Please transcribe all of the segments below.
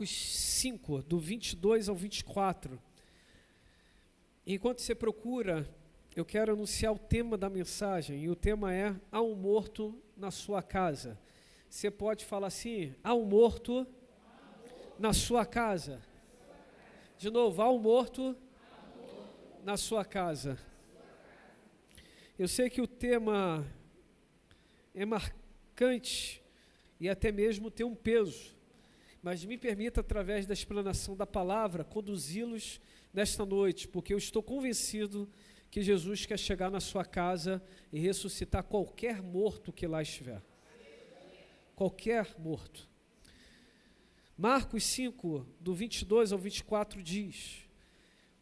Marcos 5, do 22 ao 24. Enquanto você procura, eu quero anunciar o tema da mensagem, e o tema é: há um morto na sua casa. Você pode falar assim: há um morto na sua casa. De novo, há um morto na sua casa. Eu sei que o tema é marcante e até mesmo tem um peso, mas me permita, através da explanação da palavra, conduzi-los nesta noite, porque eu estou convencido que Jesus quer chegar na sua casa e ressuscitar qualquer morto que lá estiver. Qualquer morto. Marcos 5, do 22 ao 24 diz: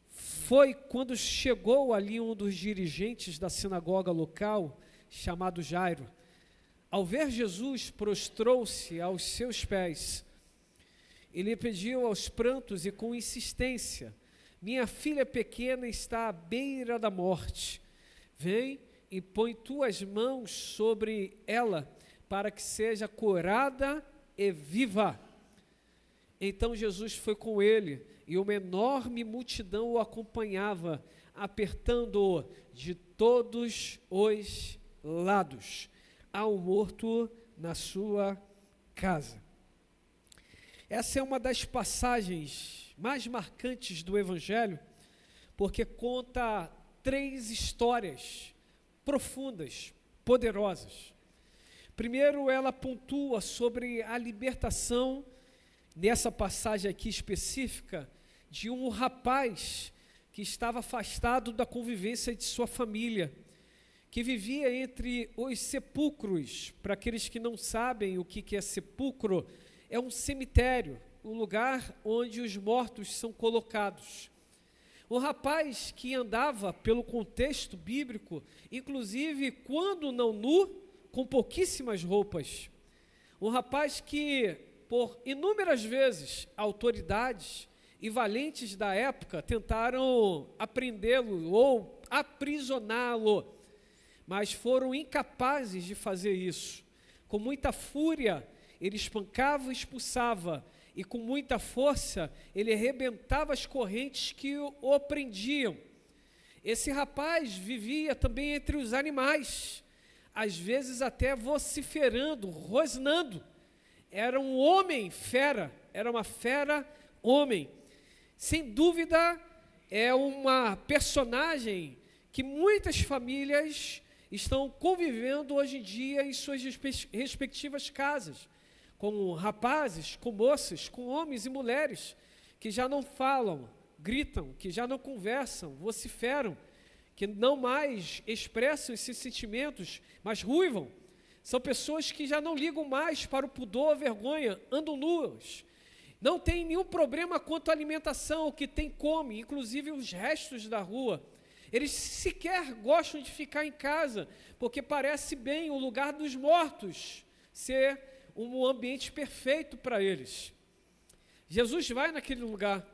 foi quando chegou ali um dos dirigentes da sinagoga local, chamado Jairo. Ao ver Jesus, prostrou-se aos seus pés. Ele pediu aos prantos e com insistência: minha filha pequena está à beira da morte. Vem e põe tuas mãos sobre ela, para que seja curada e viva. Então Jesus foi com ele, e uma enorme multidão o acompanhava, apertando-o de todos os lados. Há um morto na sua casa. Essa é uma das passagens mais marcantes do Evangelho, porque conta 3 histórias profundas, poderosas. Primeiro, ela pontua sobre a libertação, nessa passagem aqui específica, de um rapaz que estava afastado da convivência de sua família, que vivia entre os sepulcros. Para aqueles que não sabem o que é sepulcro, é um cemitério, um lugar onde os mortos são colocados. Um rapaz que andava, pelo contexto bíblico, inclusive quando não nu, com pouquíssimas roupas. Um rapaz que, por inúmeras vezes, autoridades e valentes da época tentaram prendê-lo ou aprisioná-lo, mas foram incapazes de fazer isso. Com muita fúria, ele espancava e expulsava, e com muita força, ele arrebentava as correntes que o prendiam. Esse rapaz vivia também entre os animais, às vezes até vociferando, rosnando. Era um homem fera, era uma fera homem. Sem dúvida, é uma personagem que muitas famílias estão convivendo hoje em dia em suas respectivas casas, com rapazes, com moças, com homens e mulheres que já não falam, gritam, que já não conversam, vociferam, que não mais expressam esses sentimentos, mas ruivam. São pessoas que já não ligam mais para o pudor, a vergonha, andam nuas. Não tem nenhum problema quanto à alimentação, o que tem come, inclusive os restos da rua. Eles sequer gostam de ficar em casa, porque parece bem o lugar dos mortos ser um ambiente perfeito para eles. Jesus vai naquele lugar.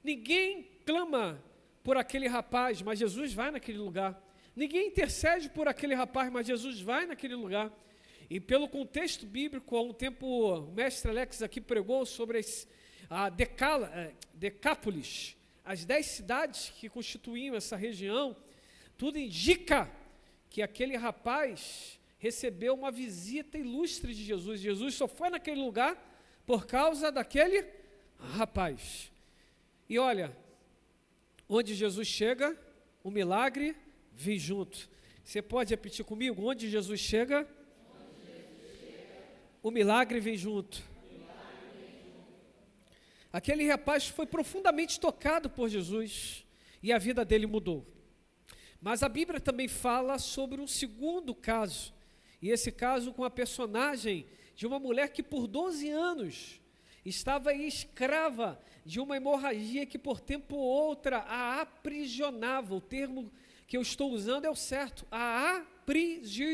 Ninguém clama por aquele rapaz, mas Jesus vai naquele lugar. Ninguém intercede por aquele rapaz, mas Jesus vai naquele lugar. E pelo contexto bíblico, há um tempo o mestre Alex aqui pregou sobre a Decápolis, as 10 cidades que constituíam essa região. Tudo indica que aquele rapaz recebeu uma visita ilustre de Jesus. Jesus só foi naquele lugar por causa daquele rapaz. E olha, onde Jesus chega, o milagre vem junto. Você pode repetir comigo? Onde Jesus chega, o milagre vem junto. Aquele rapaz foi profundamente tocado por Jesus e a vida dele mudou. Mas a Bíblia também fala sobre um segundo caso, e esse caso com a personagem de uma mulher que por 12 anos estava escrava de uma hemorragia que por tempo ou outra a aprisionava. O termo que eu estou usando é o certo, a aprisionava.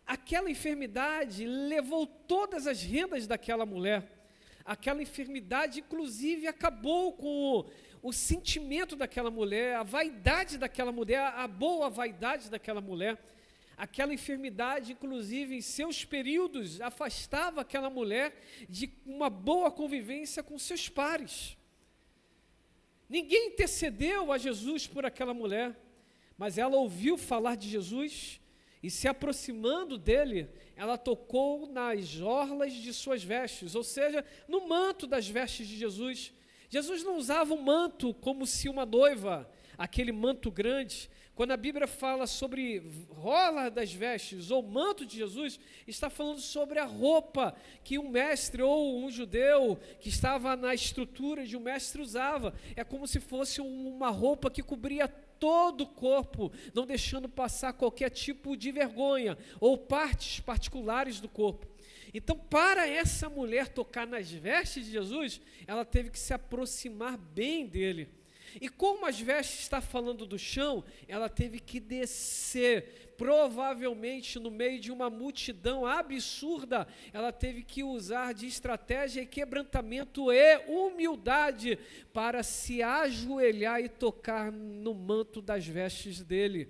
Aquela enfermidade levou todas as rendas daquela mulher. Aquela enfermidade, inclusive, acabou com o sentimento daquela mulher, a vaidade daquela mulher, a boa vaidade daquela mulher. Aquela enfermidade, inclusive, em seus períodos, afastava aquela mulher de uma boa convivência com seus pares. Ninguém intercedeu a Jesus por aquela mulher, mas ela ouviu falar de Jesus e, se aproximando dele, ela tocou nas orlas de suas vestes, ou seja, no manto das vestes de Jesus. Jesus não usava um manto como se uma noiva, aquele manto grande. Quando a Bíblia fala sobre orla das vestes ou manto de Jesus, está falando sobre a roupa que um mestre ou um judeu que estava na estrutura de um mestre usava. É como se fosse uma roupa que cobria todo o corpo, não deixando passar qualquer tipo de vergonha ou partes particulares do corpo. Então, para essa mulher tocar nas vestes de Jesus, ela teve que se aproximar bem dele. E como as vestes está falando do chão, ela teve que descer, provavelmente no meio de uma multidão absurda, ela teve que usar de estratégia e quebrantamento e humildade para se ajoelhar e tocar no manto das vestes dele.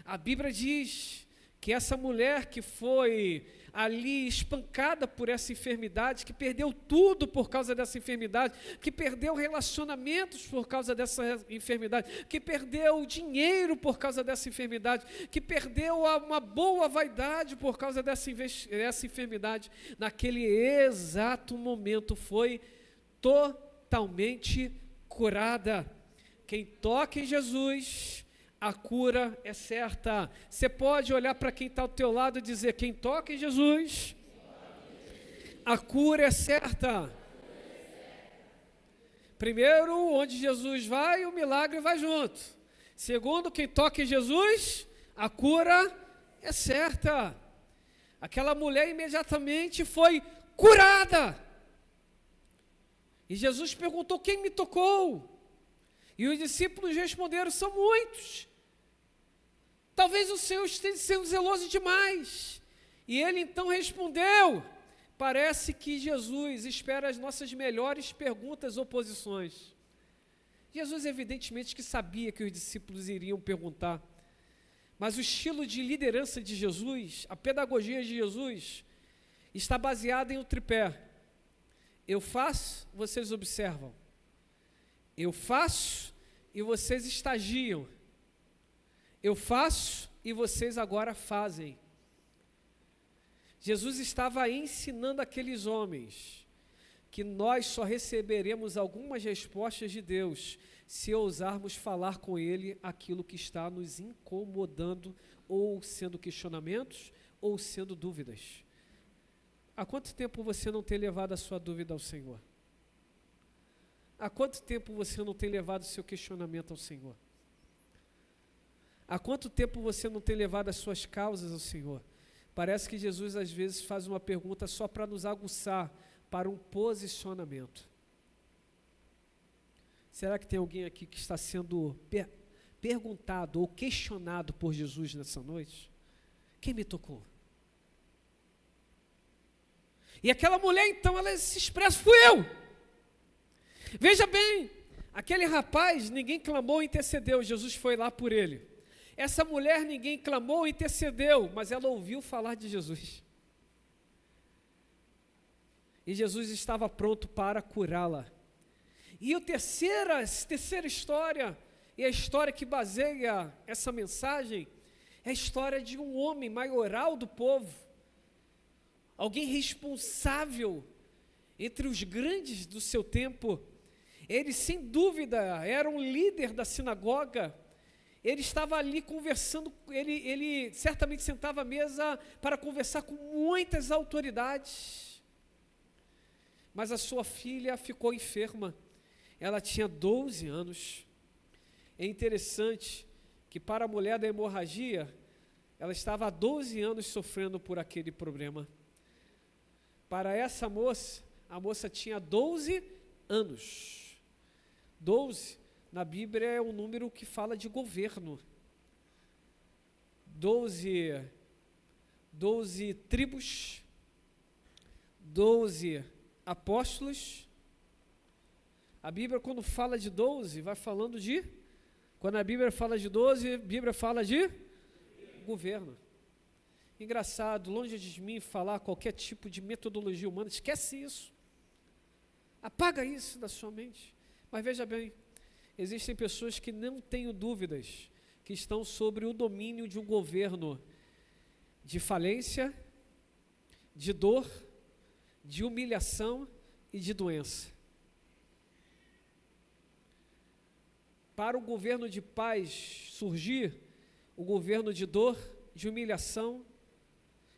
A Bíblia diz que essa mulher que foi ali espancada por essa enfermidade, que perdeu tudo por causa dessa enfermidade, que perdeu relacionamentos por causa dessa enfermidade, que perdeu dinheiro por causa dessa enfermidade, que perdeu uma boa vaidade por causa dessa enfermidade, naquele exato momento foi totalmente curada. Quem toca em Jesus, a cura é certa. Você pode olhar para quem está ao teu lado e dizer: quem toca em Jesus, a cura é certa. Primeiro, onde Jesus vai, o milagre vai junto. Segundo, quem toca em Jesus, a cura é certa. Aquela mulher imediatamente foi curada. E Jesus perguntou: quem me tocou? E os discípulos responderam: são muitos. Talvez o Senhor esteja sendo zeloso demais. E ele então respondeu. Parece que Jesus espera as nossas melhores perguntas ou posições. Jesus evidentemente que sabia que os discípulos iriam perguntar. Mas o estilo de liderança de Jesus, a pedagogia de Jesus, está baseada em um tripé. Eu faço, vocês observam. Eu faço e vocês estagiam. Eu faço e vocês agora fazem. Jesus estava ensinando aqueles homens que nós só receberemos algumas respostas de Deus se ousarmos falar com Ele aquilo que está nos incomodando, ou sendo questionamentos, ou sendo dúvidas. Há quanto tempo você não tem levado a sua dúvida ao Senhor? Há quanto tempo você não tem levado o seu questionamento ao Senhor? Há quanto tempo você não tem levado as suas causas ao Senhor? Parece que Jesus às vezes faz uma pergunta só para nos aguçar para um posicionamento. Será que tem alguém aqui que está sendo perguntado ou questionado por Jesus nessa noite? Quem me tocou? E aquela mulher então, ela se expressa: fui eu. Veja bem, aquele rapaz, ninguém clamou e intercedeu, Jesus foi lá por ele. Essa mulher, ninguém clamou e intercedeu, mas ela ouviu falar de Jesus. E Jesus estava pronto para curá-la. E a terceira história, e a história que baseia essa mensagem, é a história de um homem maioral do povo, alguém responsável entre os grandes do seu tempo. Ele, sem dúvida, era um líder da sinagoga. Ele estava ali conversando, ele certamente sentava à mesa para conversar com muitas autoridades. Mas a sua filha ficou enferma. Ela tinha 12 anos. É interessante que para a mulher da hemorragia, ela estava há 12 anos sofrendo por aquele problema. Para essa moça, a moça tinha 12 anos. 12, na Bíblia, é um número que fala de governo. 12 tribos, 12 apóstolos. A Bíblia, quando fala de 12, vai falando de... Quando a Bíblia fala de 12, a Bíblia fala de governo. Engraçado, longe de mim falar qualquer tipo de metodologia humana, esquece isso. Apaga isso da sua mente. Mas veja bem, existem pessoas que não tenho dúvidas que estão sobre o domínio de um governo de falência, de dor, de humilhação e de doença. Para o governo de paz surgir, o governo de dor, de humilhação,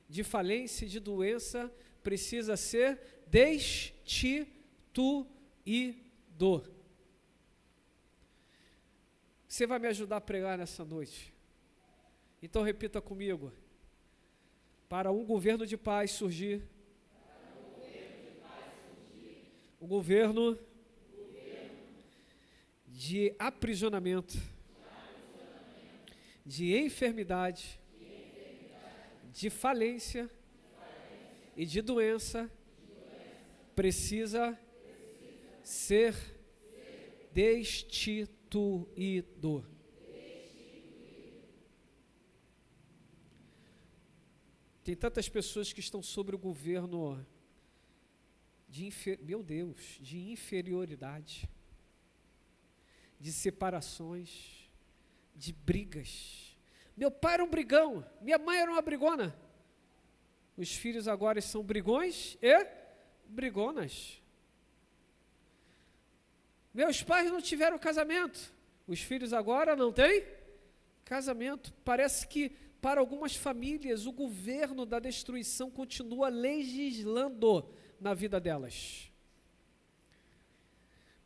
de falência e de doença precisa ser destituído. Você vai me ajudar a pregar nessa noite? Então repita comigo. Para um governo de paz surgir, o governo de aprisionamento, de enfermidade, de falência e de doença precisa ser destituído. Tem tantas pessoas que estão sobre o governo de inferioridade, de separações, de brigas. Meu pai era um brigão, minha mãe era uma brigona. Os filhos agora são brigões e brigonas. Meus pais não tiveram casamento, os filhos agora não têm casamento. Parece que para algumas famílias o governo da destruição continua legislando na vida delas.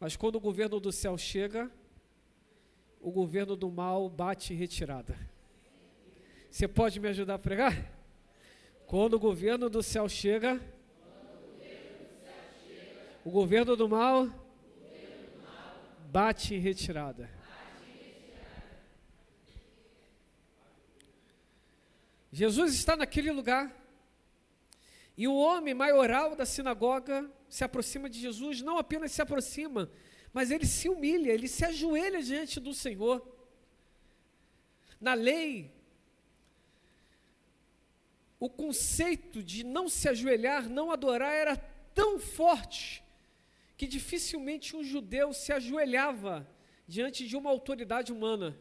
Mas quando o governo do céu chega, o governo do mal bate em retirada. Você pode me ajudar a pregar? Quando o governo do céu chega, o governo do mal bate em retirada. Jesus está naquele lugar, e o homem maioral da sinagoga se aproxima de Jesus, não apenas se aproxima, mas ele se humilha, ele se ajoelha diante do Senhor. Na lei, o conceito de não se ajoelhar, não adorar, era tão forte, que dificilmente um judeu se ajoelhava diante de uma autoridade humana.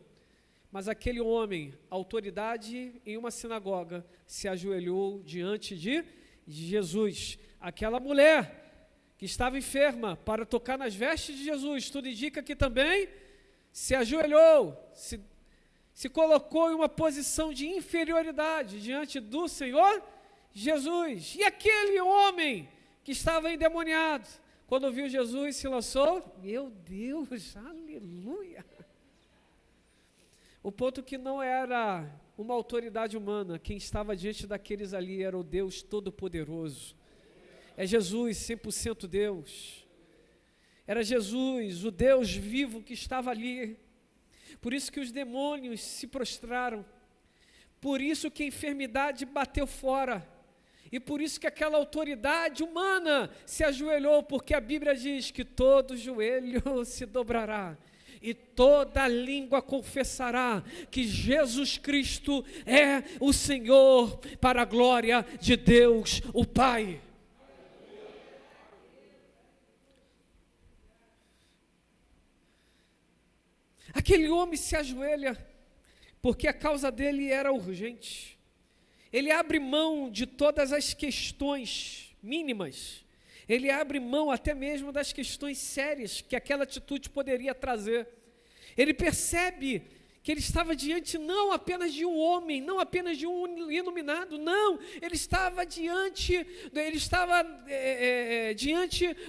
Mas aquele homem, autoridade em uma sinagoga, se ajoelhou diante de Jesus. Aquela mulher que estava enferma, para tocar nas vestes de Jesus, tudo indica que também se ajoelhou, se colocou em uma posição de inferioridade diante do Senhor Jesus. E aquele homem que estava endemoniado, quando viu Jesus, se lançou, meu Deus, aleluia. O ponto que não era uma autoridade humana, quem estava diante daqueles ali era o Deus Todo-Poderoso. É Jesus, 100% Deus. Era Jesus, o Deus vivo que estava ali. Por isso que os demônios se prostraram. Por isso que a enfermidade bateu fora. E por isso que aquela autoridade humana se ajoelhou, porque a Bíblia diz que todo joelho se dobrará e toda língua confessará que Jesus Cristo é o Senhor, para a glória de Deus, o Pai. Aquele homem se ajoelha, porque a causa dele era urgente. Ele abre mão de todas as questões mínimas, ele abre mão até mesmo das questões sérias que aquela atitude poderia trazer. Ele percebe que ele estava diante não apenas de um homem, não apenas de um iluminado, não, ele estava diante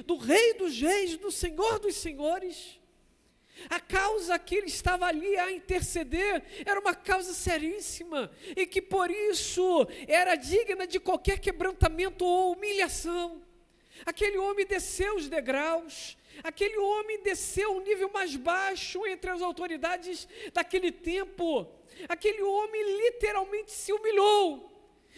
do Rei dos Reis, do Senhor dos Senhores. A causa que ele estava ali a interceder era uma causa seríssima, e que por isso era digna de qualquer quebrantamento ou humilhação. Aquele homem desceu os degraus, aquele homem desceu o nível mais baixo entre as autoridades daquele tempo. Aquele homem literalmente se humilhou.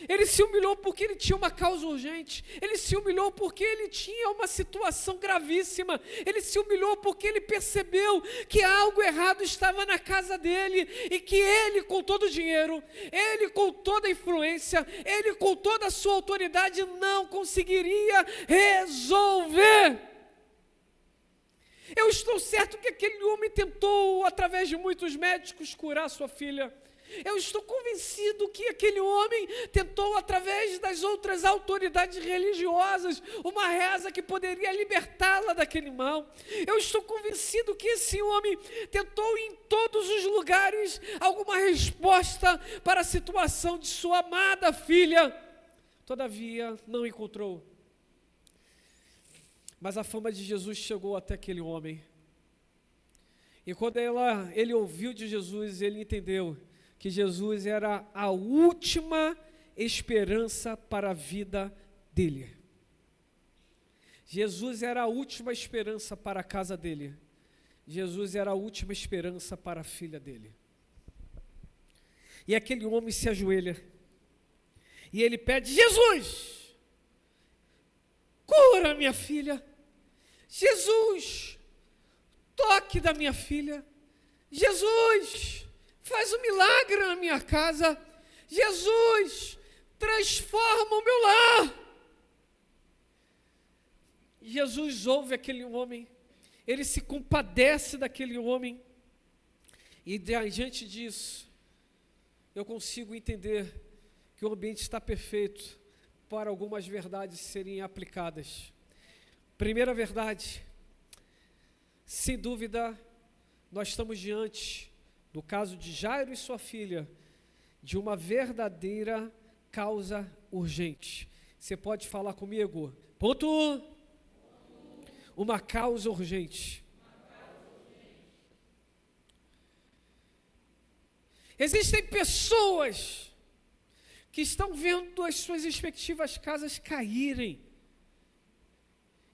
Ele se humilhou porque ele tinha uma causa urgente. Ele se humilhou porque ele tinha uma situação gravíssima. Ele se humilhou porque ele percebeu que algo errado estava na casa dele e que ele, com todo o dinheiro, ele com toda a influência, ele com toda a sua autoridade não conseguiria resolver. Eu estou certo que aquele homem tentou, através de muitos médicos, curar sua filha. Eu estou convencido que aquele homem tentou, através das outras autoridades religiosas, uma reza que poderia libertá-la daquele mal. Eu estou convencido que esse homem tentou em todos os lugares alguma resposta para a situação de sua amada filha. Todavia, não encontrou. Mas a fama de Jesus chegou até aquele homem. E quando ele ouviu de Jesus, ele entendeu que Jesus era a última esperança para a vida dele. Jesus era a última esperança para a casa dele. Jesus era a última esperança para a filha dele. E aquele homem se ajoelha. E ele pede: Jesus, cura minha filha. Jesus, toque da minha filha. Jesus, faz um milagre na minha casa. Jesus, transforma o meu lar. Jesus ouve aquele homem, ele se compadece daquele homem, e diante disso, eu consigo entender que o ambiente está perfeito para algumas verdades serem aplicadas. Primeira verdade, sem dúvida, nós estamos diante, no caso de Jairo e sua filha, de uma verdadeira causa urgente. Você pode falar comigo? Ponto 1. Uma causa urgente. Existem pessoas que estão vendo as suas respectivas casas caírem,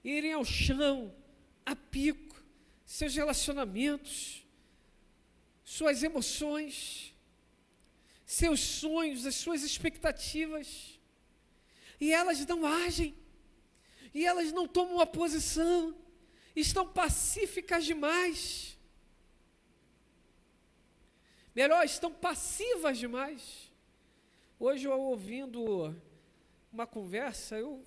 irem ao chão, a pico, seus relacionamentos, suas emoções, seus sonhos, as suas expectativas, e elas não agem, e elas não tomam uma posição, estão pacíficas demais. Melhor, estão passivas demais. Hoje eu ouvindo uma conversa, eu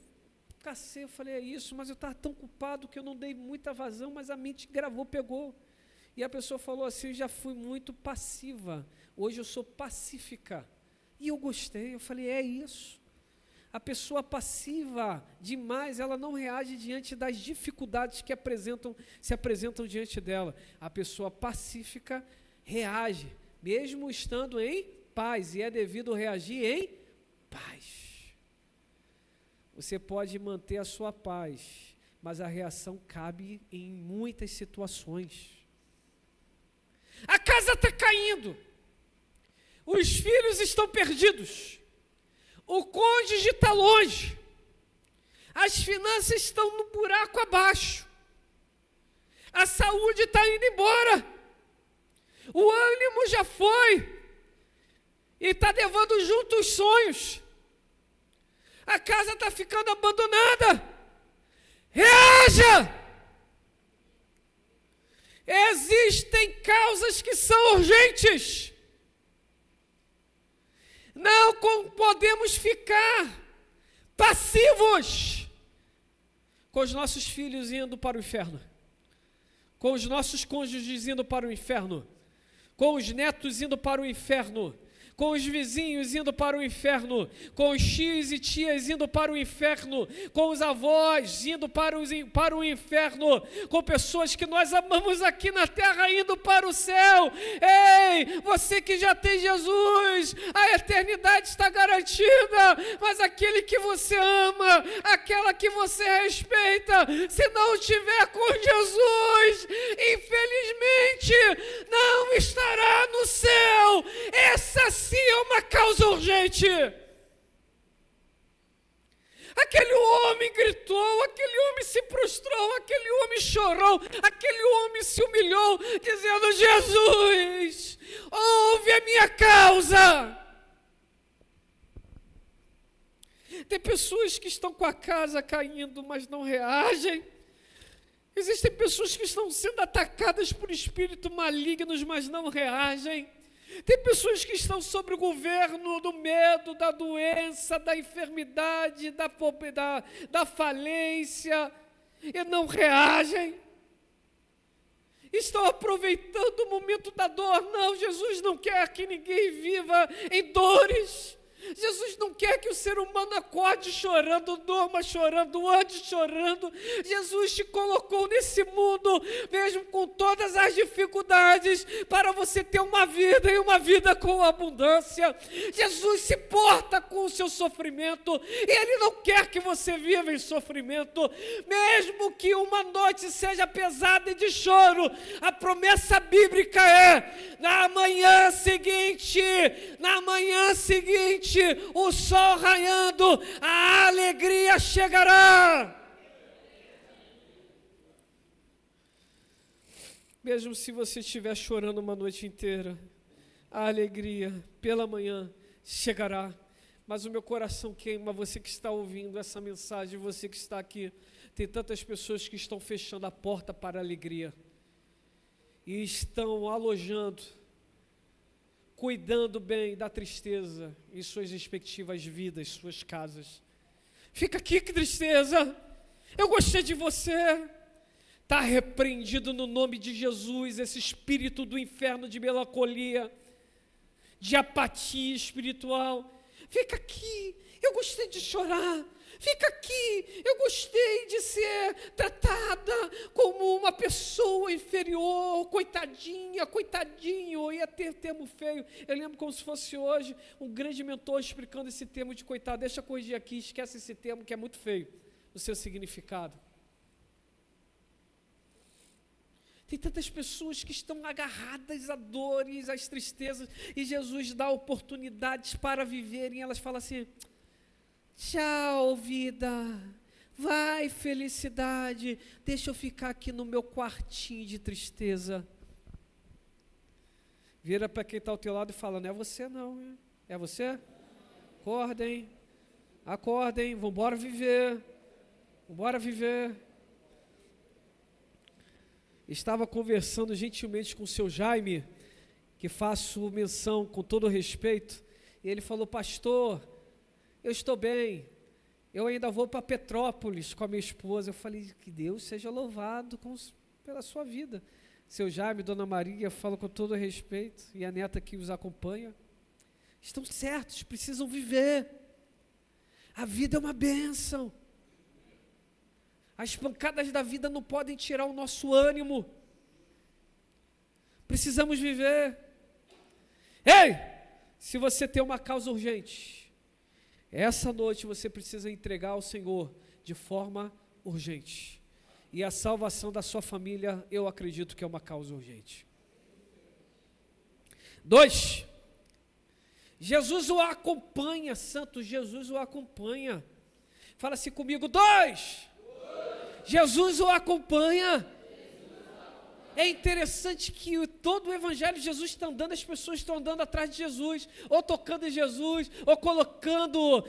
falei, é isso, mas eu estava tão culpado que eu não dei muita vazão, mas a mente gravou, pegou. E a pessoa falou assim: eu já fui muito passiva, hoje eu sou pacífica. E eu gostei, eu falei, é isso. A pessoa passiva demais, ela não reage diante das dificuldades que se apresentam diante dela. A pessoa pacífica reage, mesmo estando em paz, e é devido reagir em paz. Você pode manter a sua paz, mas a reação cabe em muitas situações. A casa está caindo, os filhos estão perdidos, o cônjuge está longe, as finanças estão no buraco abaixo, a saúde está indo embora, o ânimo já foi, e está levando junto os sonhos, a casa está ficando abandonada. Reaja! Existem causas que são urgentes. Não podemos ficar passivos com os nossos filhos indo para o inferno, com os nossos cônjuges indo para o inferno, com os netos indo para o inferno, com os vizinhos indo para o inferno, com os tios e tias indo para o inferno, com os avós indo para o inferno, com pessoas que nós amamos aqui na terra indo para o céu. Ei, você que já tem Jesus, a eternidade está garantida, mas aquele que você ama, aquela que você respeita, se não estiver com Jesus, infelizmente não estará no céu. Essa sim é uma causa urgente. Aquele homem gritou, aquele homem se prostrou, aquele homem chorou, aquele homem se humilhou, dizendo: Jesus, ouve a minha causa. Tem pessoas que estão com a casa caindo, mas não reagem. Existem pessoas que estão sendo atacadas por espíritos malignos, mas não reagem. Tem pessoas que estão sob o governo do medo, da doença, da enfermidade, da falência, e não reagem. Estão aproveitando o momento da dor. Não, Jesus não quer que ninguém viva em dores. Jesus não quer que o ser humano acorde chorando, durma chorando, ande chorando. Jesus te colocou nesse mundo, mesmo com todas as dificuldades, para você ter uma vida e uma vida com abundância. Jesus se porta com o seu sofrimento e Ele não quer que você viva em sofrimento, mesmo que uma noite seja pesada e de choro. A promessa bíblica é: na manhã seguinte, o sol raiando, a alegria chegará. Mesmo se você estiver chorando uma noite inteira, a alegria pela manhã chegará. Mas o meu coração queima, você que está ouvindo essa mensagem, você que está aqui. Tem tantas pessoas que estão fechando a porta para a alegria e estão alojando, cuidando bem da tristeza em suas respectivas vidas, suas casas. Fica aqui, que tristeza, eu gostei de você. Está repreendido no nome de Jesus esse espírito do inferno de melancolia, de apatia espiritual. Fica aqui, eu gostei de chorar. Fica aqui, eu gostei de ser tratada como uma pessoa inferior, coitadinha, coitadinho. Eu ia ter termo feio, eu lembro como se fosse hoje um grande mentor explicando esse termo de coitado. Deixa eu corrigir aqui, esquece esse termo que é muito feio no seu significado. Tem tantas pessoas que estão agarradas a dores, às tristezas, e Jesus dá oportunidades para viverem. Elas falam assim: tchau, vida, vai, felicidade, deixa eu ficar aqui no meu quartinho de tristeza. Vira para quem está ao teu lado e fala: não é você não, hein? É você? Acordem, vamos embora viver. Estava conversando gentilmente com o seu Jaime, que faço menção com todo respeito, e ele falou: pastor, eu estou bem, eu ainda vou para Petrópolis com a minha esposa. Eu falei: que Deus seja louvado pela sua vida. Seu Jaime, Dona Maria, falo com todo respeito, e a neta que os acompanha, estão certos, precisam viver. A vida é uma bênção. As pancadas da vida não podem tirar o nosso ânimo. Precisamos viver. Ei, se você tem uma causa urgente, essa noite você precisa entregar ao Senhor de forma urgente. E a salvação da sua família, eu acredito que é uma causa urgente. 2, Jesus o acompanha, santo, Jesus o acompanha. Fala assim comigo: 2, Jesus o acompanha. É interessante que todo o evangelho de Jesus está andando, as pessoas estão andando atrás de Jesus, ou tocando em Jesus, ou colocando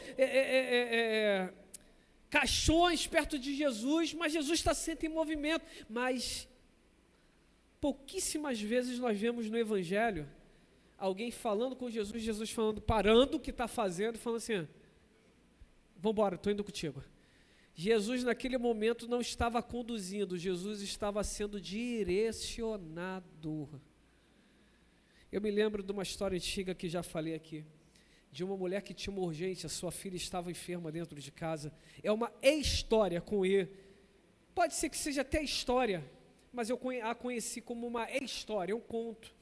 caixões perto de Jesus, mas Jesus está sempre em movimento. Mas pouquíssimas vezes nós vemos no evangelho alguém falando com Jesus, Jesus falando, parando o que está fazendo, falando assim: vamos embora, estou indo contigo. Jesus naquele momento não estava conduzindo, Jesus estava sendo direcionado. Eu me lembro de uma história antiga que já falei aqui, de uma mulher que tinha uma urgência, sua filha estava enferma dentro de casa. É uma história com E. Pode ser que seja até história, mas eu a conheci como uma história, um conto.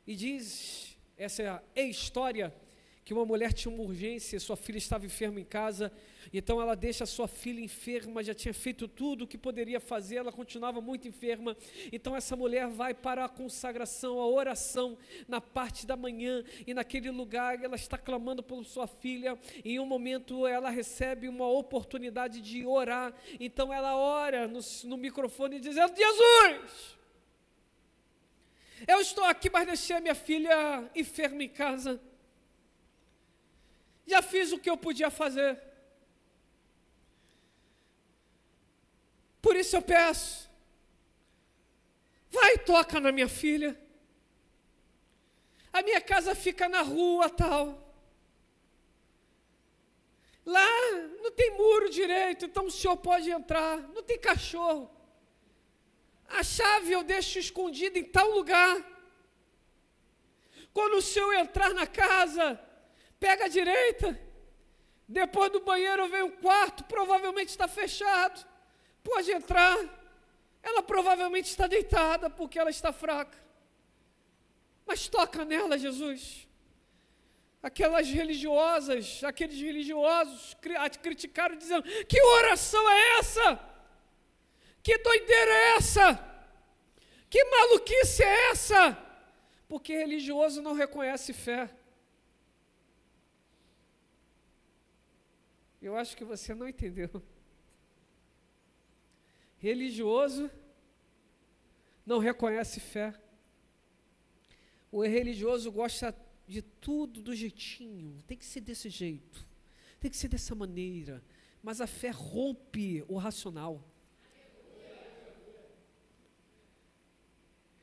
E diz essa história que uma mulher tinha uma urgência, sua filha estava enferma em casa, então ela deixa a sua filha enferma, já tinha feito tudo o que poderia fazer, ela continuava muito enferma, então essa mulher vai para a consagração, a oração, na parte da manhã, e naquele lugar ela está clamando por sua filha, e em um momento ela recebe uma oportunidade de orar, então ela ora no microfone dizendo: Jesus, eu estou aqui, mas deixei a minha filha enferma em casa. Já fiz o que eu podia fazer. Por isso eu peço, vai e toca na minha filha. A minha casa fica na rua tal. Lá não tem muro direito, então o senhor pode entrar. Não tem cachorro. A chave eu deixo escondida em tal lugar. Quando o senhor entrar na casa, pega a direita. Depois do banheiro vem um quarto, provavelmente está fechado. Pode entrar. Ela provavelmente está deitada porque ela está fraca. Mas toca nela, Jesus. Aqueles religiosos criticaram dizendo, que oração é essa? Que doideira é essa? Que maluquice é essa? Porque religioso não reconhece fé. Eu acho que você não entendeu. Religioso não reconhece fé. O religioso gosta de tudo do jeitinho, tem que ser desse jeito, tem que ser dessa maneira, mas a fé rompe o racional.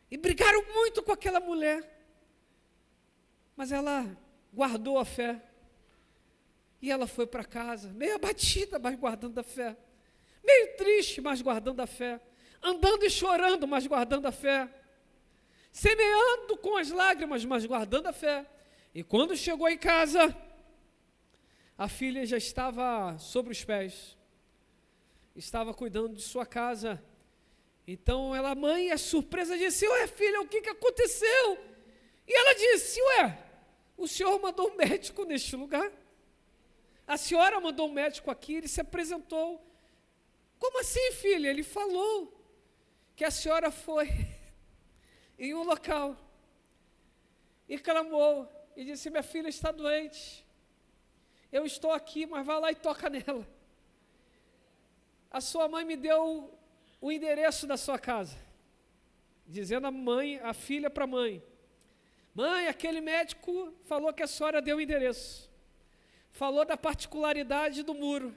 E brigaram muito com aquela mulher, mas ela guardou a fé, e ela foi para casa, meio abatida, mas guardando a fé, meio triste, mas guardando a fé, andando e chorando, mas guardando a fé, semeando com as lágrimas, mas guardando a fé. E quando chegou em casa, a filha já estava sobre os pés, estava cuidando de sua casa. Então ela, mãe, é surpresa, disse, ué filha, o que aconteceu? E ela disse, ué, o senhor mandou um médico neste lugar? A senhora mandou um médico aqui, ele se apresentou. Como assim, filha? Ele falou que a senhora foi em um local e clamou e disse, minha filha está doente, eu estou aqui, mas vai lá e toca nela. A sua mãe me deu o endereço da sua casa, dizendo a filha para a mãe, aquele médico falou que a senhora deu o endereço, falou da particularidade do muro,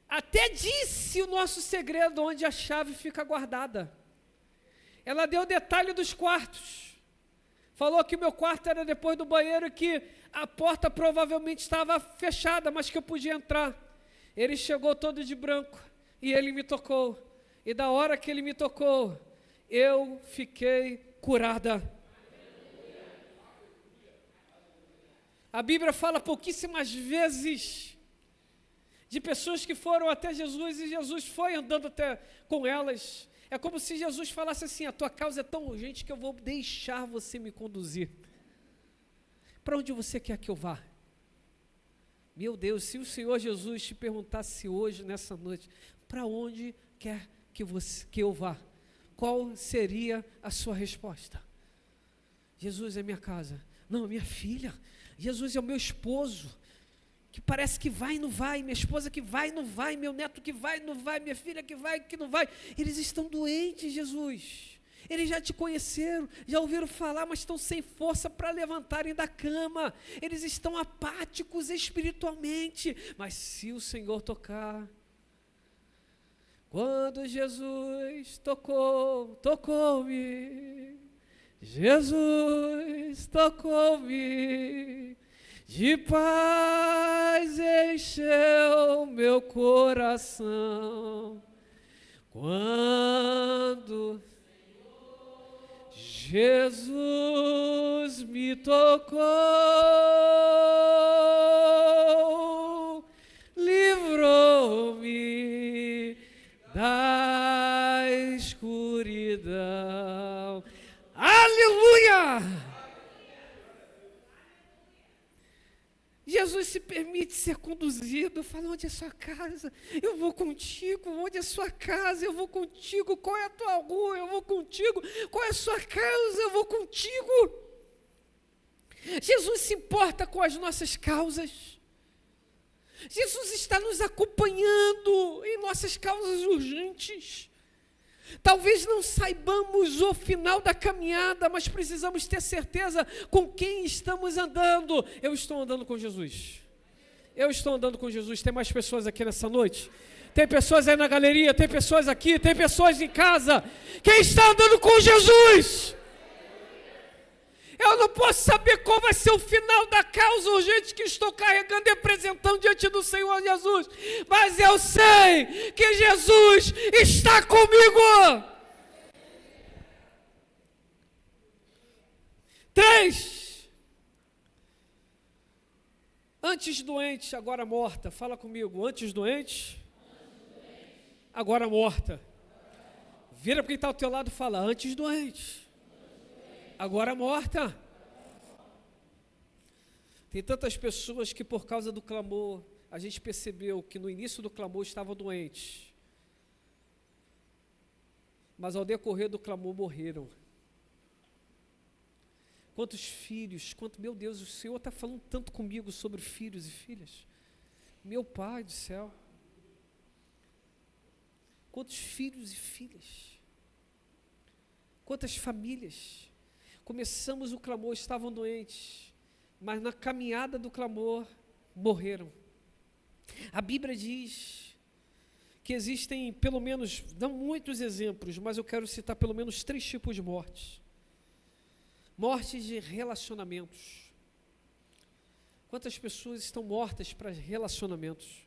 até disse o nosso segredo onde a chave fica guardada. Ela deu o detalhe dos quartos, falou que o meu quarto era depois do banheiro e que a porta provavelmente estava fechada, mas que eu podia entrar. Ele chegou todo de branco e ele me tocou, e da hora que ele me tocou, eu fiquei curada. A Bíblia fala pouquíssimas vezes de pessoas que foram até Jesus e Jesus foi andando até com elas. É como se Jesus falasse assim, a tua causa é tão urgente que eu vou deixar você me conduzir. Para onde você quer que eu vá? Meu Deus, se o Senhor Jesus te perguntasse hoje, nessa noite, para onde quer que eu vá? Qual seria a sua resposta? Jesus é minha casa. Não, minha filha. Jesus é o meu esposo, que parece que vai e não vai, minha esposa que vai e não vai, meu neto que vai e não vai, minha filha que vai e que não vai. Eles estão doentes, Jesus. Eles já te conheceram, já ouviram falar, mas estão sem força para levantarem da cama. Eles estão apáticos espiritualmente. Mas se o Senhor tocar, quando Jesus tocou-me, Jesus tocou-me, de paz encheu meu coração, quando Jesus me tocou, livrou-me da escuridão. Aleluia! Jesus se permite ser conduzido, fala, onde é a sua casa? Eu vou contigo. Onde é a sua casa? Eu vou contigo. Qual é a tua rua? Eu vou contigo. Qual é a sua causa? Eu vou contigo. Jesus se importa com as nossas causas. Jesus está nos acompanhando em nossas causas urgentes. Talvez não saibamos o final da caminhada, mas precisamos ter certeza com quem estamos andando. Eu estou andando com Jesus. Eu estou andando com Jesus. Tem mais pessoas aqui nessa noite? Tem pessoas aí na galeria, tem pessoas aqui, tem pessoas em casa. Quem está andando com Jesus? Eu não posso saber qual vai ser o final da causa urgente que estou carregando e apresentando diante do Senhor Jesus. Mas eu sei que Jesus está comigo. 3. Antes doente, agora morta. Fala comigo. Antes doente, agora morta. Vira para quem está ao teu lado e fala. Antes doente, agora morta. Tem tantas pessoas que por causa do clamor, a gente percebeu que no início do clamor estavam doentes. Mas ao decorrer do clamor morreram. Quantos filhos, meu Deus, o Senhor está falando tanto comigo sobre filhos e filhas. Meu Pai do céu. Quantos filhos e filhas. Quantas famílias. Começamos o clamor, estavam doentes, mas na caminhada do clamor, morreram. A Bíblia diz que existem pelo menos, não muitos exemplos, mas eu quero citar pelo menos 3 tipos de mortes. Mortes de relacionamentos. Quantas pessoas estão mortas para relacionamentos?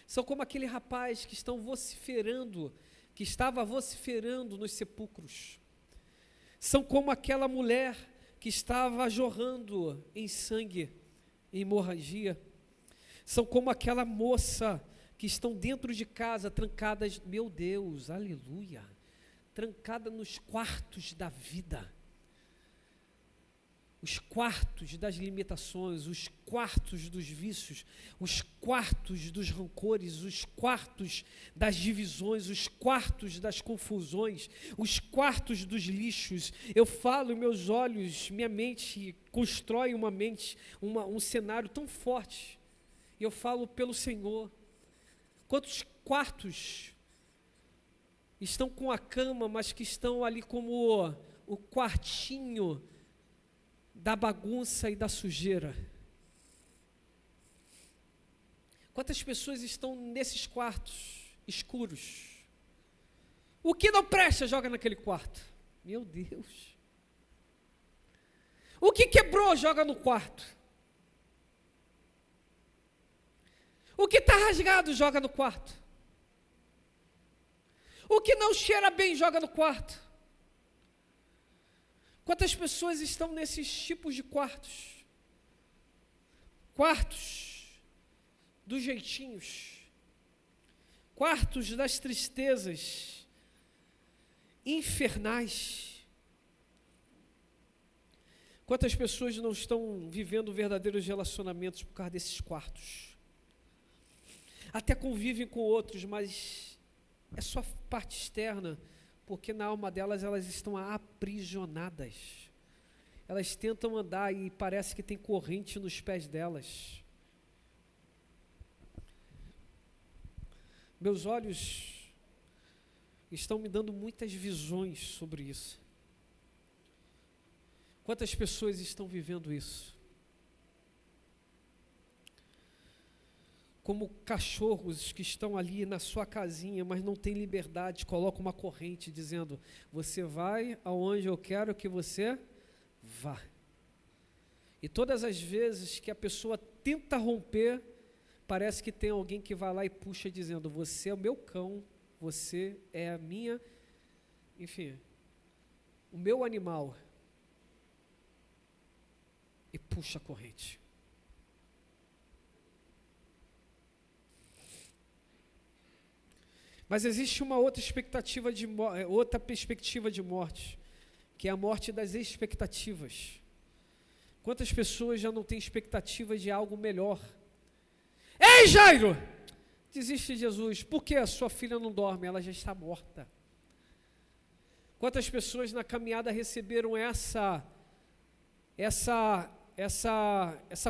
São como aquele rapaz que estava vociferando nos sepulcros. São como aquela mulher que estava jorrando em sangue, em hemorragia. São como aquela moça que estão dentro de casa, trancadas, meu Deus, aleluia, trancada nos quartos da vida. Os quartos das limitações, os quartos dos vícios, os quartos dos rancores, os quartos das divisões, os quartos das confusões, os quartos dos lixos. Eu falo, meus olhos, minha mente constrói um cenário tão forte. E eu falo pelo Senhor. Quantos quartos estão com a cama, mas que estão ali como o quartinho da bagunça e da sujeira? Quantas pessoas estão nesses quartos escuros? O que não presta, joga naquele quarto. Meu Deus. O que quebrou, joga no quarto. O que está rasgado, joga no quarto. O que não cheira bem, joga no quarto. Quantas pessoas estão nesses tipos de quartos? Quartos dos jeitinhos, quartos das tristezas infernais. Quantas pessoas não estão vivendo verdadeiros relacionamentos por causa desses quartos? Até convivem com outros, mas é só parte externa. Porque na alma delas, elas estão aprisionadas. Elas tentam andar e parece que tem corrente nos pés delas. Meus olhos estão me dando muitas visões sobre isso. Quantas pessoas estão vivendo isso? Como cachorros que estão ali na sua casinha, mas não têm liberdade, colocam uma corrente dizendo, você vai aonde eu quero que você vá. E todas as vezes que a pessoa tenta romper, parece que tem alguém que vai lá e puxa dizendo, você é o meu cão, você é a minha, enfim, o meu animal. E puxa a corrente. Mas existe uma outra perspectiva de morte, que é a morte das expectativas. Quantas pessoas já não têm expectativa de algo melhor? Ei, Jairo! Desiste de Jesus. Por que a sua filha não dorme? Ela já está morta. Quantas pessoas na caminhada receberam essa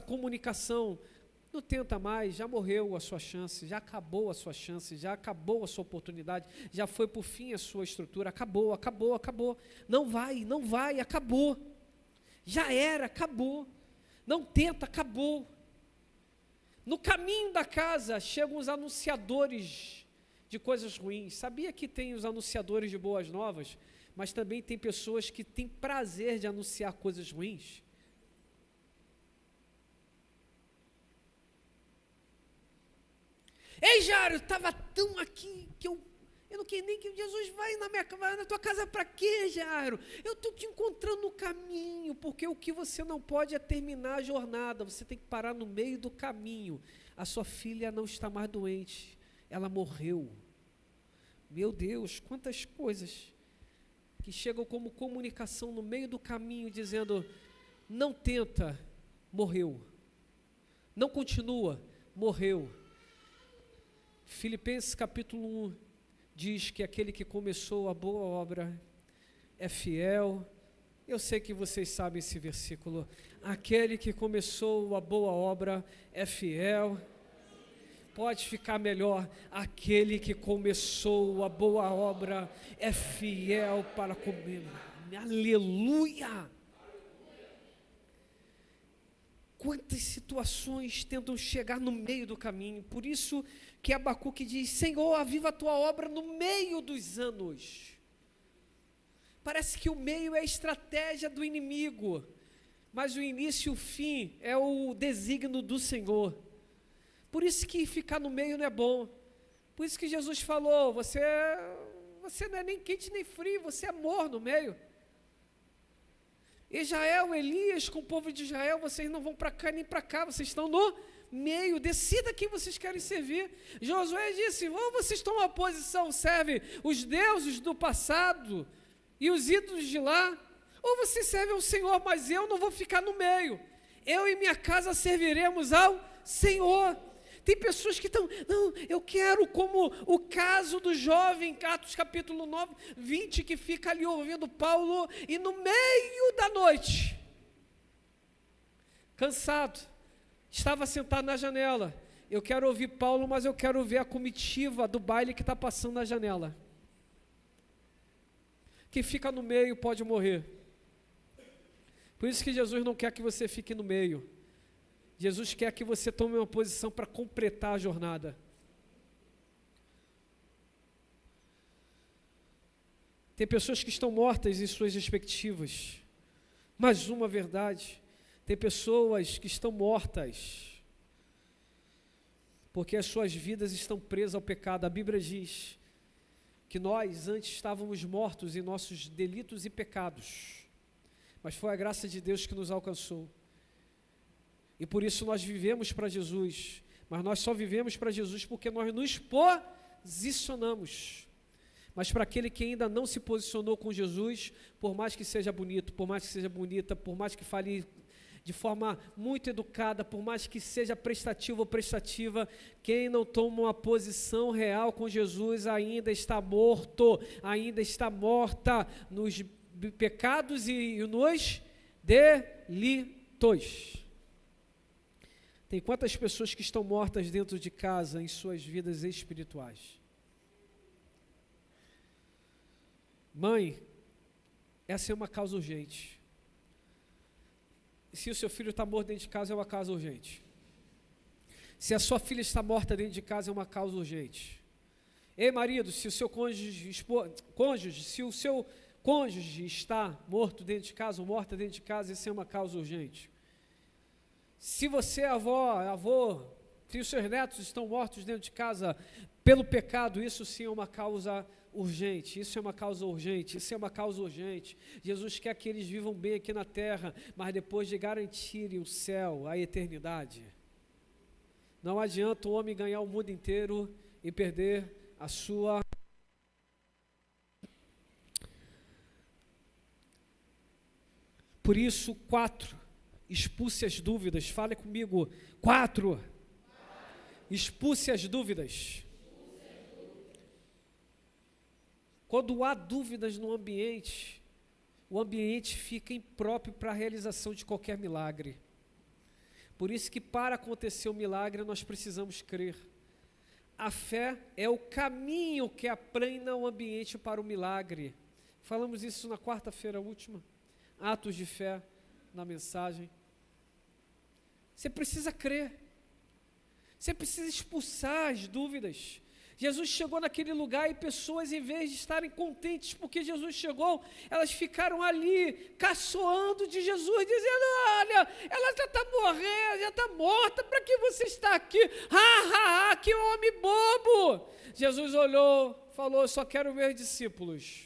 comunicação? Não tenta mais, já morreu a sua chance, já acabou a sua chance, já acabou a sua oportunidade, já foi por fim a sua estrutura, acabou. Não vai, acabou. Já era, acabou. Não tenta, acabou. No caminho da casa chegam os anunciadores de coisas ruins. Sabia que tem os anunciadores de boas novas, mas também tem pessoas que têm prazer de anunciar coisas ruins? Ei, Jairo, estava tão aqui que eu não queria nem que Jesus vai na tua casa para quê, Jairo? Eu estou te encontrando no caminho, porque o que você não pode é terminar a jornada, você tem que parar no meio do caminho. A sua filha não está mais doente, ela morreu. Meu Deus, quantas coisas que chegam como comunicação no meio do caminho, dizendo, não tenta, morreu. Não continua, morreu. Filipenses capítulo 1 diz que aquele que começou a boa obra é fiel. Eu sei que vocês sabem esse versículo. Aquele que começou a boa obra é fiel. Pode ficar melhor. Aquele que começou a boa obra é fiel para comer. Aleluia! Quantas situações tentam chegar no meio do caminho. Por isso que Abacuque diz, Senhor, aviva a tua obra no meio dos anos. Parece que o meio é a estratégia do inimigo, mas o início e o fim é o desígnio do Senhor. Por isso que ficar no meio não é bom. Por isso que Jesus falou, você não é nem quente nem frio, você é morno no meio. Israel, Elias, com o povo de Israel, vocês não vão para cá nem para cá, vocês estão no meio, decida quem vocês querem servir. Josué disse, ou vocês tomam a posição, servem os deuses do passado e os ídolos de lá, ou vocês servem ao Senhor, mas eu não vou ficar no meio, eu e minha casa serviremos ao Senhor. Tem pessoas que estão, não, eu quero, como o caso do jovem, Atos capítulo 9, 20, que fica ali ouvindo Paulo, e no meio da noite, cansado, estava sentado na janela. Eu quero ouvir Paulo, mas eu quero ver a comitiva do baile que está passando na janela. Quem fica no meio pode morrer. Por isso que Jesus não quer que você fique no meio. Jesus quer que você tome uma posição para completar a jornada. Tem pessoas que estão mortas em suas respectivas. Mais uma verdade, tem pessoas que estão mortas porque as suas vidas estão presas ao pecado. A Bíblia diz que nós antes estávamos mortos em nossos delitos e pecados, mas foi a graça de Deus que nos alcançou. E por isso nós vivemos para Jesus, mas nós só vivemos para Jesus porque nós nos posicionamos. Mas para aquele que ainda não se posicionou com Jesus, por mais que seja bonito, por mais que seja bonita, por mais que fale de forma muito educada, por mais que seja prestativo ou prestativa, quem não toma uma posição real com Jesus ainda está morto, ainda está morta nos pecados e nos delitos. Tem quantas pessoas que estão mortas dentro de casa em suas vidas espirituais? Mãe, essa é uma causa urgente. Se o seu filho está morto dentro de casa, é uma causa urgente. Se a sua filha está morta dentro de casa, é uma causa urgente. Ei, marido, se o seu cônjuge, se o seu cônjuge está morto dentro de casa ou morta dentro de casa, isso é uma causa urgente. Se você é avô, se os seus netos estão mortos dentro de casa pelo pecado, isso sim é uma causa urgente, isso é uma causa urgente, isso é uma causa urgente. Jesus quer que eles vivam bem aqui na terra, mas depois de garantirem o céu, a eternidade. Não adianta o homem ganhar o mundo inteiro e perder a sua... Por isso, 4, expulse as dúvidas. Fale comigo, 4, expulse as dúvidas. Quando há dúvidas no ambiente, o ambiente fica impróprio para a realização de qualquer milagre. Por isso que para acontecer o milagre nós precisamos crer. A fé é o caminho que aplana o ambiente para o milagre. Falamos isso na quarta-feira última, atos de fé, na mensagem. Você precisa crer. Você precisa expulsar as dúvidas. Jesus chegou naquele lugar e pessoas, em vez de estarem contentes porque Jesus chegou, elas ficaram ali caçoando de Jesus, dizendo: olha, ela já está morrendo, já está morta, para que você está aqui? Que homem bobo! Jesus olhou, falou: eu só quero meus discípulos.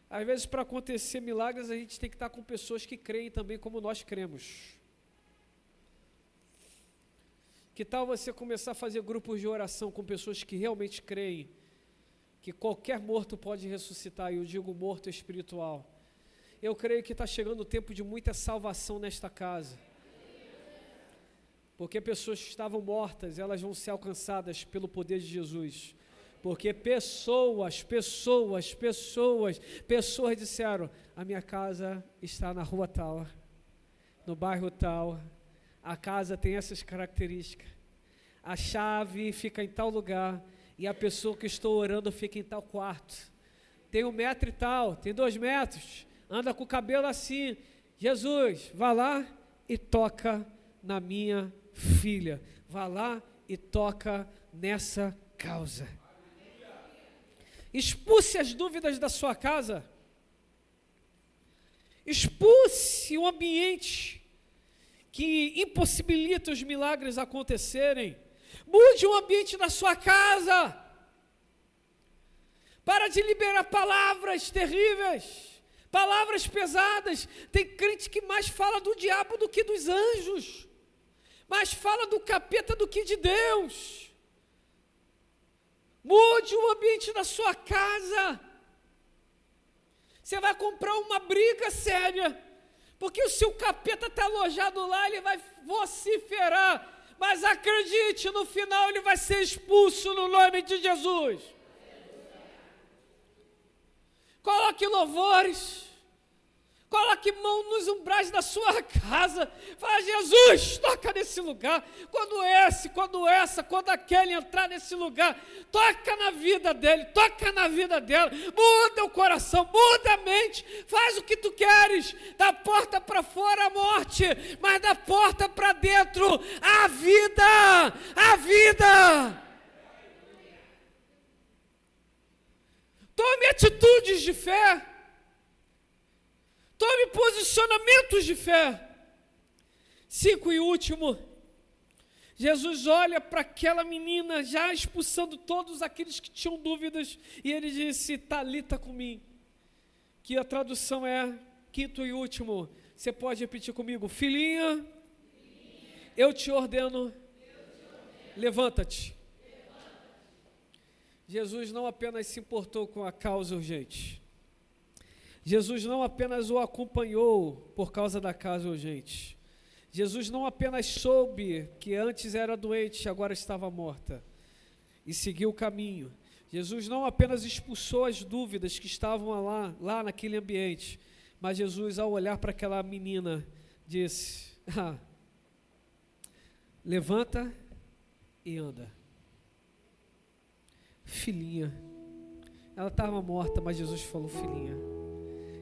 Às vezes, para acontecer milagres, a gente tem que estar com pessoas que creem também como nós cremos. Que tal você começar a fazer grupos de oração com pessoas que realmente creem que qualquer morto pode ressuscitar, e eu digo morto espiritual. Eu creio que está chegando o tempo de muita salvação nesta casa. Porque pessoas que estavam mortas, elas vão ser alcançadas pelo poder de Jesus. Porque pessoas disseram: a minha casa está na rua tal, no bairro tal, a casa tem essas características, a chave fica em tal lugar, e a pessoa que estou orando fica em tal quarto, tem 1 metro e tal, tem 2 metros, anda com o cabelo assim. Jesus, vá lá e toca na minha filha, vá lá e toca nessa causa. Expulse as dúvidas da sua casa, expulse o ambiente que impossibilita os milagres acontecerem. Mude o ambiente da sua casa. Para de liberar palavras terríveis, palavras pesadas. Tem crente que mais fala do diabo do que dos anjos, mais fala do capeta do que de Deus. Mude o ambiente da sua casa. Você vai comprar uma briga séria, porque o seu capeta está alojado lá, ele vai vociferar, mas acredite, no final ele vai ser expulso no nome de Jesus. Coloque louvores, coloque mão nos umbrais da sua casa, fala: Jesus, toca nesse lugar, quando aquele entrar nesse lugar, toca na vida dele, toca na vida dela, muda o coração, muda a mente, faz o que tu queres, da porta para fora a morte, mas da porta para dentro a vida, a vida. Tome atitudes de fé. Tome posicionamentos de fé. 5 e último, Jesus olha para aquela menina, já expulsando todos aqueles que tinham dúvidas, e ele disse: Talita cumi, que a tradução é, 5º e último, você pode repetir comigo: filhinha, eu te ordeno, levanta-te. Jesus não apenas se importou com a causa urgente, Jesus não apenas o acompanhou por causa da causa urgente, Jesus não apenas soube que antes era doente, agora estava morta, e seguiu o caminho. Jesus não apenas expulsou as dúvidas que estavam lá naquele ambiente, mas Jesus, ao olhar para aquela menina, disse: levanta e anda. Filhinha. Ela estava morta, mas Jesus falou: filhinha.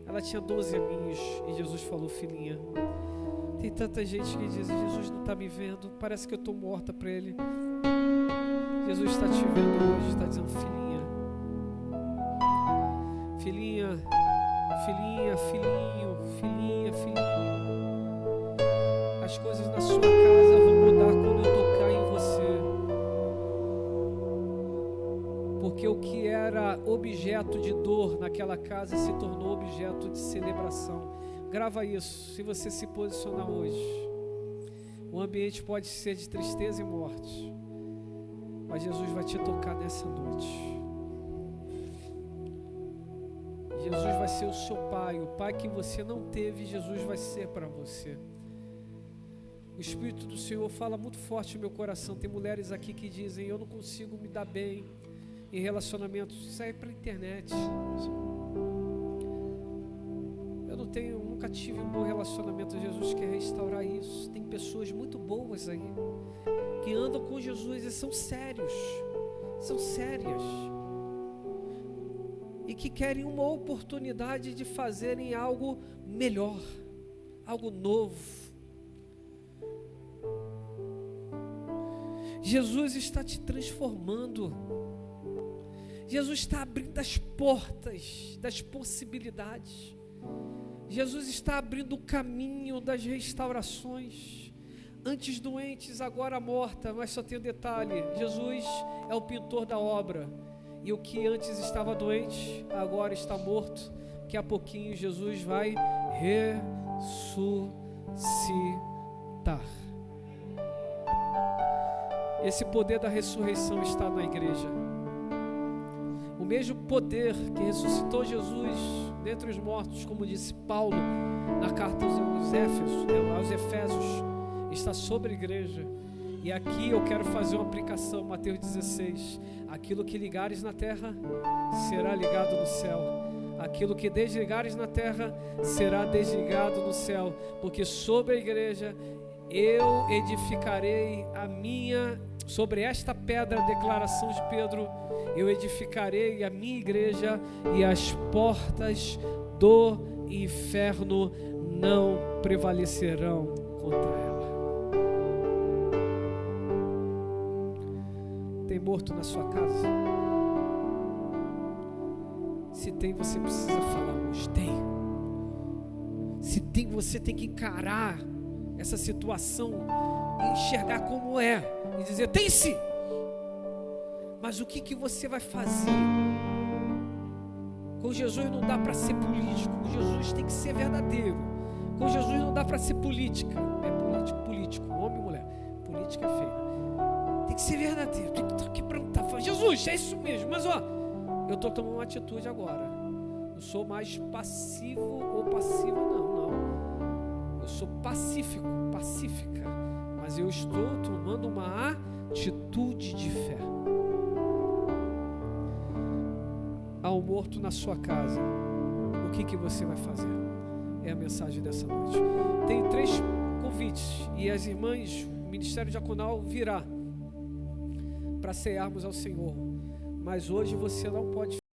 Ela tinha 12 aninhos e Jesus falou: filhinha. Tem tanta gente que diz: Jesus não está me vendo, parece que eu estou morta para Ele. Jesus está te vendo hoje, está dizendo: filhinha, filhinha, filhinha, filhinho, filhinha, filhinho. As coisas na sua casa vão mudar quando eu tocar em você. Porque o que era objeto de dor naquela casa se tornou objeto de celebração. Grava isso, se você se posicionar hoje. O ambiente pode ser de tristeza e morte, mas Jesus vai te tocar nessa noite. Jesus vai ser o seu pai, o pai que você não teve, Jesus vai ser para você. O Espírito do Senhor fala muito forte no meu coração. Tem mulheres aqui que dizem: eu não consigo me dar bem em relacionamentos. Isso aí é pela internet. Eu nunca tive um bom relacionamento. Jesus quer restaurar isso. Tem pessoas muito boas aí que andam com Jesus e são sérias e que querem uma oportunidade de fazerem algo melhor, algo novo. Jesus está te transformando. Jesus está abrindo as portas das possibilidades. Jesus está abrindo o caminho das restaurações. Antes doentes, agora morta, mas só tem um detalhe: Jesus é o pintor da obra. E o que antes estava doente, agora está morto. Daqui a pouquinho Jesus vai ressuscitar. Esse poder da ressurreição está na igreja. O mesmo poder que ressuscitou Jesus dentre os mortos, como disse Paulo na carta aos Efésios, está sobre a igreja. E aqui eu quero fazer uma aplicação, Mateus 16: aquilo que ligares na terra será ligado no céu, aquilo que desligares na terra será desligado no céu, porque sobre a igreja eu edificarei sobre esta pedra, declaração de Pedro, eu edificarei a minha igreja e as portas do inferno não prevalecerão contra ela. Tem morto na sua casa? Se tem, você precisa falar hoje. Tem. Se tem, você tem que encarar essa situação e enxergar como é e dizer: tem sim. Mas o que você vai fazer? Com Jesus não dá para ser político. Com Jesus tem que ser verdadeiro. Com Jesus não dá para ser política. Político, homem e mulher. Política é feia. Tem que ser verdadeiro. Tem que estar aqui para lutar. Jesus, é isso mesmo. Mas eu estou tomando uma atitude agora. Não sou mais passivo ou passiva, não. Eu sou pacífica. Mas eu estou tomando uma atitude de fé. Há um morto na sua casa. O que você vai fazer? É a mensagem dessa noite. Tem 3 convites. E as irmãs, o Ministério Diaconal virá para cearmos ao Senhor. Mas hoje você não pode